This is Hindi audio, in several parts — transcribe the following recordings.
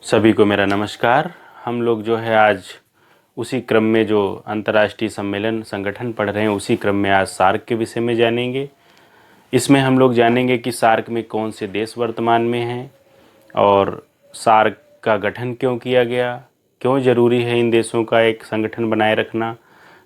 सभी को मेरा नमस्कार। हम लोग जो है आज उसी क्रम में जो अंतर्राष्ट्रीय सम्मेलन संगठन पढ़ रहे हैं उसी क्रम में आज सार्क के विषय में जानेंगे। इसमें हम लोग जानेंगे कि सार्क में कौन से देश वर्तमान में हैं और सार्क का गठन क्यों किया गया, क्यों ज़रूरी है इन देशों का एक संगठन बनाए रखना।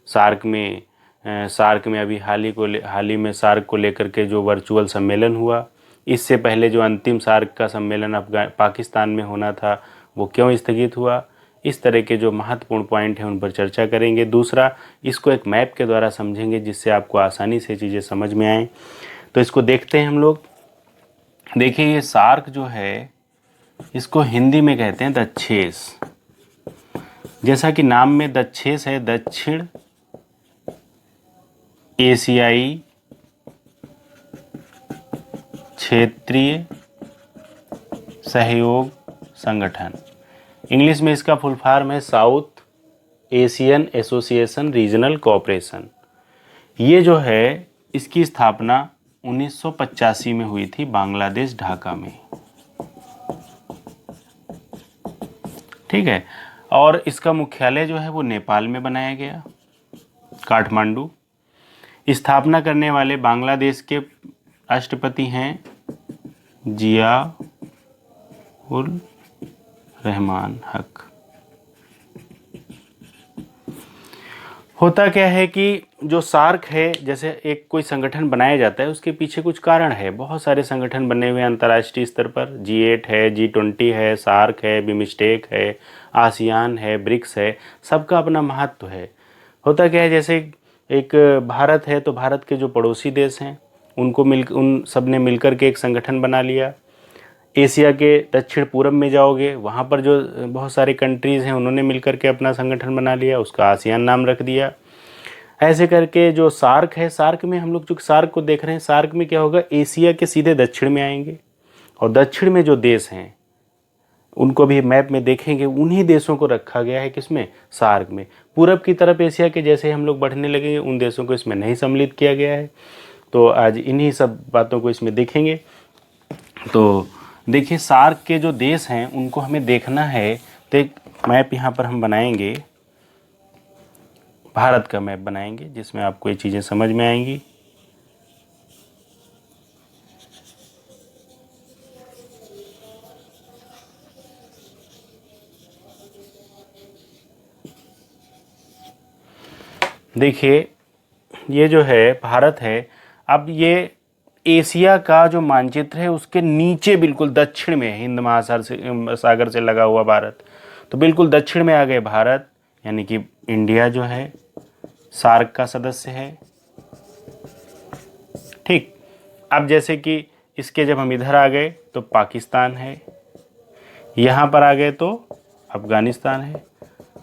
सार्क में अभी हाल ही में सार्क को लेकर के जो वर्चुअल सम्मेलन हुआ, इससे पहले जो अंतिम सार्क का सम्मेलन पाकिस्तान में होना था वो क्यों स्थगित हुआ। इस तरह के जो महत्वपूर्ण पॉइंट हैं उन पर चर्चा करेंगे। दूसरा, इसको एक मैप के द्वारा समझेंगे जिससे आपको आसानी से चीज़ें समझ में आएँ। तो इसको देखते हैं हम लोग। देखिए, ये सार्क जो है इसको हिंदी में कहते हैं दक्षेस। जैसा कि नाम में दक्षेस है, दक्षिण एशियाई क्षेत्रीय सहयोग संगठन। इंग्लिश में इसका फुल फॉर्म है south Asian association regional cooperation. ये जो है इसकी स्थापना 1985 में हुई थी बांग्लादेश ढाका में, ठीक है। और इसका मुख्यालय जो है वो नेपाल में बनाया गया, काठमांडू। स्थापना करने वाले बांग्लादेश के राष्ट्रपति हैं जिया उल रहमान हक। होता क्या है कि जो सार्क है, जैसे एक कोई संगठन बनाया जाता है उसके पीछे कुछ कारण है। बहुत सारे संगठन बने हुए हैं अंतर्राष्ट्रीय स्तर पर। G8 है, G20 है, सार्क है, बिमस्टेक है, आसियान है, ब्रिक्स है। सबका अपना महत्व है। होता क्या है, जैसे एक भारत है तो भारत के जो पड़ोसी देश हैं उन सब ने मिलकर के एक संगठन बना लिया। एशिया के दक्षिण पूरब में जाओगे, वहाँ पर जो बहुत सारे कंट्रीज़ हैं उन्होंने मिलकर के अपना संगठन बना लिया, उसका आसियान नाम रख दिया। ऐसे करके जो सार्क है, सार्क में हम लोग जो सार्क को देख रहे हैं, सार्क में क्या होगा, एशिया के सीधे दक्षिण में आएंगे और दक्षिण में जो देश हैं उनको भी मैप में देखेंगे, उन्हीं देशों को रखा गया है किसमें, सार्क में। पूरब की तरफ एशिया के जैसे हम लोग बढ़ने लगेंगे उन देशों को इसमें नहीं सम्मिलित किया गया है। तो आज इन्हीं सब बातों को इसमें देखेंगे। तो देखिए, सार्क के जो देश हैं उनको हमें देखना है। तो एक मैप यहाँ पर हम बनाएंगे, भारत का मैप बनाएंगे जिसमें आपको ये चीज़ें समझ में आएंगी। देखिए, ये जो है भारत है। अब ये एशिया का जो मानचित्र है उसके नीचे बिल्कुल दक्षिण में, हिंद सागर से लगा हुआ भारत, तो बिल्कुल दक्षिण में आ गए भारत, यानी कि इंडिया जो है सार्क का सदस्य है, ठीक। अब जैसे कि इसके जब हम इधर आ गए तो पाकिस्तान है, यहाँ पर आ गए तो अफ़गानिस्तान है।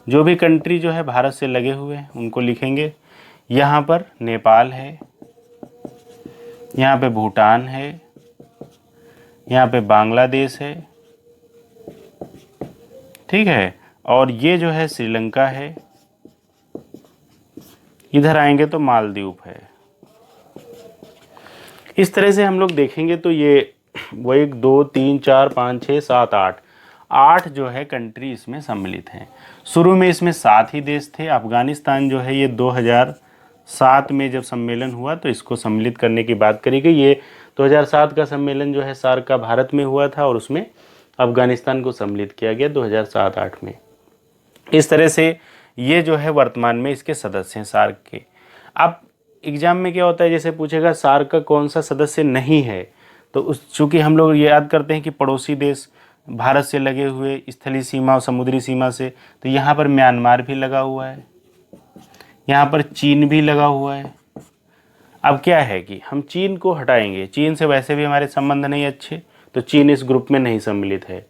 जो भी कंट्री जो है भारत से लगे हुए हैं उनको लिखेंगे। यहाँ पर नेपाल है, यहाँ पे भूटान है, यहाँ पे बांग्लादेश है, ठीक है। और ये जो है श्रीलंका है। इधर आएंगे तो मालदीव है। इस तरह से हम लोग देखेंगे तो ये वो 1 2 3 4 5 6 7 8 जो है कंट्री इसमें सम्मिलित हैं। शुरू में इसमें 7 ही देश थे। अफ़गानिस्तान जो है ये 2007 में जब सम्मेलन हुआ तो इसको सम्मिलित करने की बात करी गई। ये 2007 का सम्मेलन जो है सार्क का भारत में हुआ था और उसमें अफ़गानिस्तान को सम्मिलित किया गया 2007-8 में। इस तरह से ये जो है वर्तमान में इसके सदस्य हैं सार्क के। अब एग्जाम में क्या होता है, जैसे पूछेगा सार्क का कौन सा सदस्य नहीं है, तो चूँकि हम लोग ये याद करते हैं कि पड़ोसी देश भारत से लगे हुए स्थलीय सीमा और समुद्री सीमा से, तो यहाँ पर म्यांमार भी लगा हुआ है, यहाँ पर चीन भी लगा हुआ है। अब क्या है कि हम चीन को हटाएंगे, चीन से वैसे भी हमारे संबंध नहीं अच्छे, तो चीन इस ग्रुप में नहीं सम्मिलित है।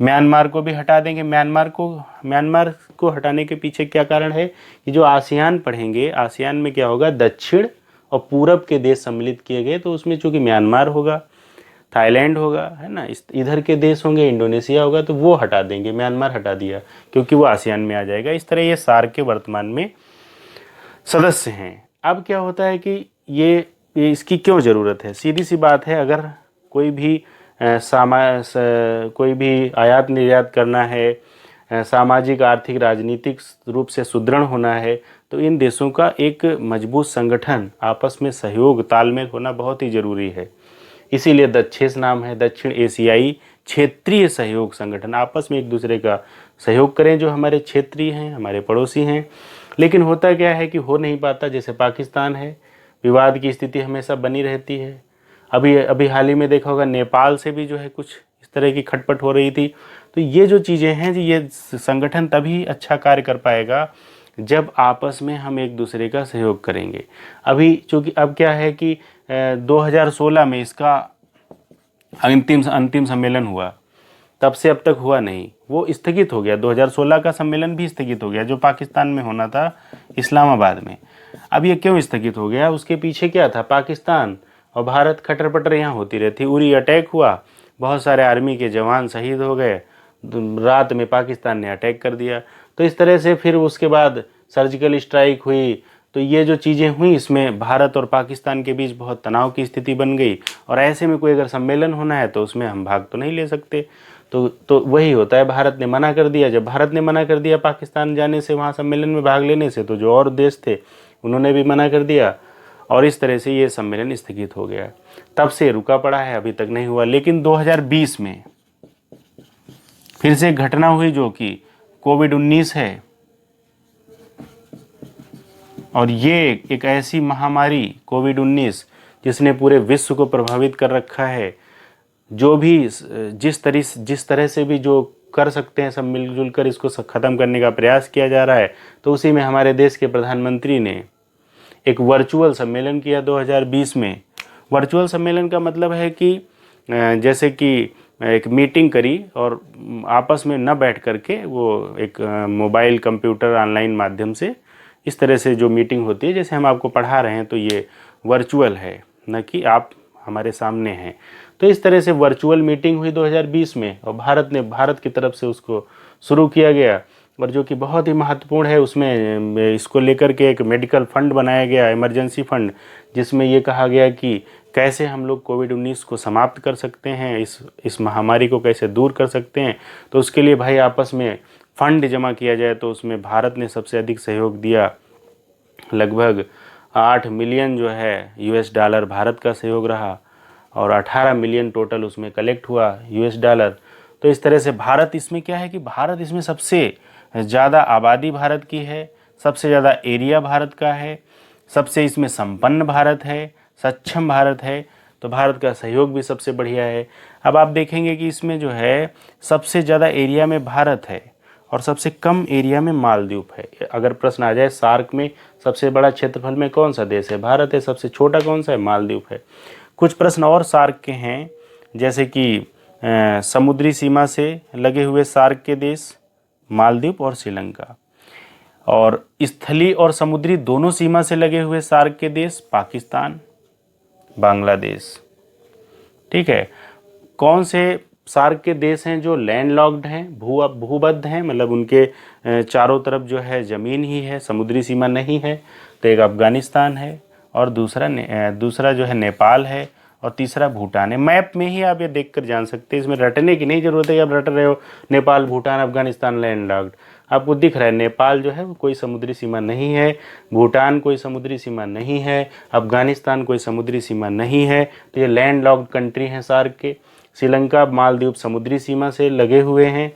म्यांमार को भी हटा देंगे। म्यांमार को हटाने के पीछे क्या कारण है कि जो आसियान पढ़ेंगे, आसियान में क्या होगा, दक्षिण और पूरब के देश सम्मिलित किए गए, तो उसमें चूंकि म्यांमार होगा, थाईलैंड होगा, है ना, इधर के देश होंगे, इंडोनेशिया होगा, तो वो हटा देंगे। म्यांमार हटा दिया क्योंकि वो आसियान में आ जाएगा। इस तरह ये सार्क के वर्तमान में सदस्य हैं। अब क्या होता है कि ये इसकी क्यों ज़रूरत है, सीधी सी बात है। अगर कोई भी कोई भी आयात निर्यात करना है, सामाजिक आर्थिक राजनीतिक रूप से सुदृढ़ होना है, तो इन देशों का एक मजबूत संगठन, आपस में सहयोग, तालमेल होना बहुत ही ज़रूरी है। इसीलिए दक्षेस नाम है, दक्षिण एशियाई क्षेत्रीय सहयोग संगठन। आपस में एक दूसरे का सहयोग करें जो हमारे क्षेत्रीय हैं, हमारे पड़ोसी हैं। लेकिन होता क्या है कि हो नहीं पाता। जैसे पाकिस्तान है, विवाद की स्थिति हमेशा बनी रहती है। अभी अभी हाल ही में देखा होगा, नेपाल से भी जो है कुछ इस तरह की खटपट हो रही थी। तो ये जो चीज़ें हैं जी, ये संगठन तभी अच्छा कार्य कर पाएगा जब आपस में हम एक दूसरे का सहयोग करेंगे। अभी चूँकि अब क्या है कि 2016 में इसका अंतिम सम्मेलन हुआ, तब से अब तक हुआ नहीं, वो स्थगित हो गया। 2016 का सम्मेलन भी स्थगित हो गया जो पाकिस्तान में होना था, इस्लामाबाद में। अब ये क्यों स्थगित हो गया? उसके पीछे क्या था? पाकिस्तान और भारत खटर पटर यहाँ होती रहती। उरी अटैक हुआ, बहुत सारे आर्मी के जवान शहीद हो गए, रात में पाकिस्तान ने अटैक कर दिया। तो इस तरह से फिर उसके बाद सर्जिकल स्ट्राइक हुई। तो ये जो चीज़ें हुई, इसमें भारत और पाकिस्तान के बीच बहुत तनाव की स्थिति बन गई। और ऐसे में कोई अगर सम्मेलन होना है तो उसमें हम भाग तो नहीं ले सकते। तो वही होता है, भारत ने मना कर दिया। जब भारत ने मना कर दिया पाकिस्तान जाने से, वहाँ सम्मेलन में भाग लेने से, तो जो और देश थे उन्होंने भी मना कर दिया और इस तरह से ये सम्मेलन स्थगित हो गया। तब से रुका पड़ा है, अभी तक नहीं हुआ। लेकिन 2020 में फिर से एक घटना हुई जो कि कोविड-19 है। और ये एक ऐसी महामारी कोविड-19 जिसने पूरे विश्व को प्रभावित कर रखा है। जो भी जिस तरह से भी जो कर सकते हैं, सब मिलजुल कर इसको ख़त्म करने का प्रयास किया जा रहा है। तो उसी में हमारे देश के प्रधानमंत्री ने एक वर्चुअल सम्मेलन किया 2020 में। वर्चुअल सम्मेलन का मतलब है कि जैसे कि एक मीटिंग करी और आपस में न बैठ करके, वो एक मोबाइल, कंप्यूटर, ऑनलाइन माध्यम से इस तरह से जो मीटिंग होती है, जैसे हम आपको पढ़ा रहे हैं तो ये वर्चुअल है, न कि आप हमारे सामने हैं। तो इस तरह से वर्चुअल मीटिंग हुई 2020 में और भारत की तरफ से उसको शुरू किया गया। और जो कि बहुत ही महत्वपूर्ण है, उसमें इसको लेकर के एक मेडिकल फंड बनाया गया, इमरजेंसी फंड, जिसमें ये कहा गया कि कैसे हम लोग कोविड-19 को समाप्त कर सकते हैं, इस महामारी को कैसे दूर कर सकते हैं। तो उसके लिए भाई आपस में फंड जमा किया जाए। तो उसमें भारत ने सबसे अधिक सहयोग दिया। लगभग 8 मिलियन जो है $US भारत का सहयोग रहा और 18 मिलियन टोटल उसमें कलेक्ट हुआ $। तो इस तरह से भारत इसमें क्या है कि भारत इसमें सबसे ज़्यादा आबादी भारत की है, सबसे ज़्यादा एरिया भारत का है, सबसे इसमें संपन्न भारत है, सक्षम भारत है। तो भारत का सहयोग भी सबसे बढ़िया है। अब आप देखेंगे कि इसमें जो है सबसे ज़्यादा एरिया में भारत है और सबसे कम एरिया में मालदीव है। अगर प्रश्न आ जाए सार्क में सबसे बड़ा क्षेत्रफल में कौन सा देश है, भारत है। सबसे छोटा कौन सा है, मालदीव है। कुछ प्रश्न और सार्क के हैं, जैसे कि समुद्री सीमा से लगे हुए सार्क के देश मालदीव और श्रीलंका, और स्थलीय और समुद्री दोनों सीमा से लगे हुए सार्क के देश पाकिस्तान, बांग्लादेश। ठीक है। कौन से सार्क के देश हैं जो लैंडलॉक्ड हैं, भूबद्ध हैं, मतलब उनके चारों तरफ जो है ज़मीन ही है, समुद्री सीमा नहीं है। तो एक अफ़गानिस्तान है और दूसरा जो है नेपाल है और तीसरा भूटान है। मैप में ही आप ये देखकर जान सकते हैं, इसमें रटने की नहीं ज़रूरत है कि आप रट रहे हो नेपाल, भूटान, अफ़गानिस्तान लैंडलॉक्ड। आपको दिख रहा है नेपाल जो है वो कोई समुद्री सीमा नहीं है, भूटान कोई समुद्री सीमा नहीं है, अफ़गानिस्तान कोई समुद्री सीमा नहीं है। तो ये लैंडलॉक्ड कंट्री हैं सार्क के। श्रीलंका, मालदीव समुद्री सीमा से लगे हुए हैं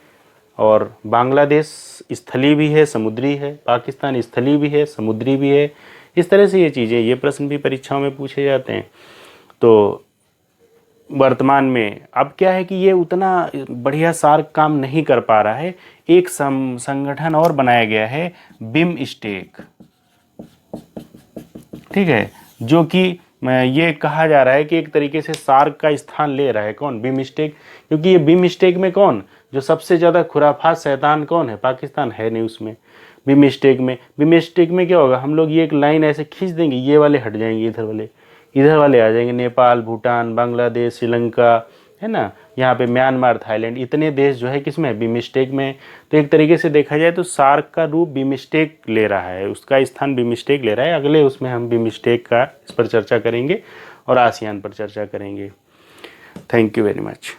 और बांग्लादेश स्थलीय भी है, समुद्री है। पाकिस्तान स्थलीय भी है, समुद्री भी है। इस तरह से ये चीज़ें, ये प्रश्न भी परीक्षाओं में पूछे जाते हैं। तो वर्तमान में अब क्या है कि ये उतना बढ़िया सार्क काम नहीं कर पा रहा है। एक संगठन और बनाया गया है, बिमस्टेक। ठीक है, जो कि ये कहा जा रहा है कि एक तरीके से सार्क का स्थान ले रहा है। कौन? बिमस्टेक। क्योंकि ये बिमस्टेक में कौन जो सबसे ज़्यादा खुराफात शैतान कौन है? पाकिस्तान है नहीं उसमें। बिमस्टेक में क्या होगा, हम लोग ये एक लाइन ऐसे खींच देंगे, ये वाले हट जाएंगे, इधर वाले आ जाएंगे, नेपाल, भूटान, बांग्लादेश, श्रीलंका, है ना, यहाँ पे म्यांमार, थाईलैंड, इतने देश जो है किसमें है? बिमस्टेक में। तो एक तरीके से देखा जाए तो सार्क का रूप बिमस्टेक ले रहा है, उसका स्थान बिमस्टेक ले रहा है। अगले उसमें हम बिमस्टेक का इस पर चर्चा करेंगे और आसियान पर चर्चा करेंगे। Thank you very much.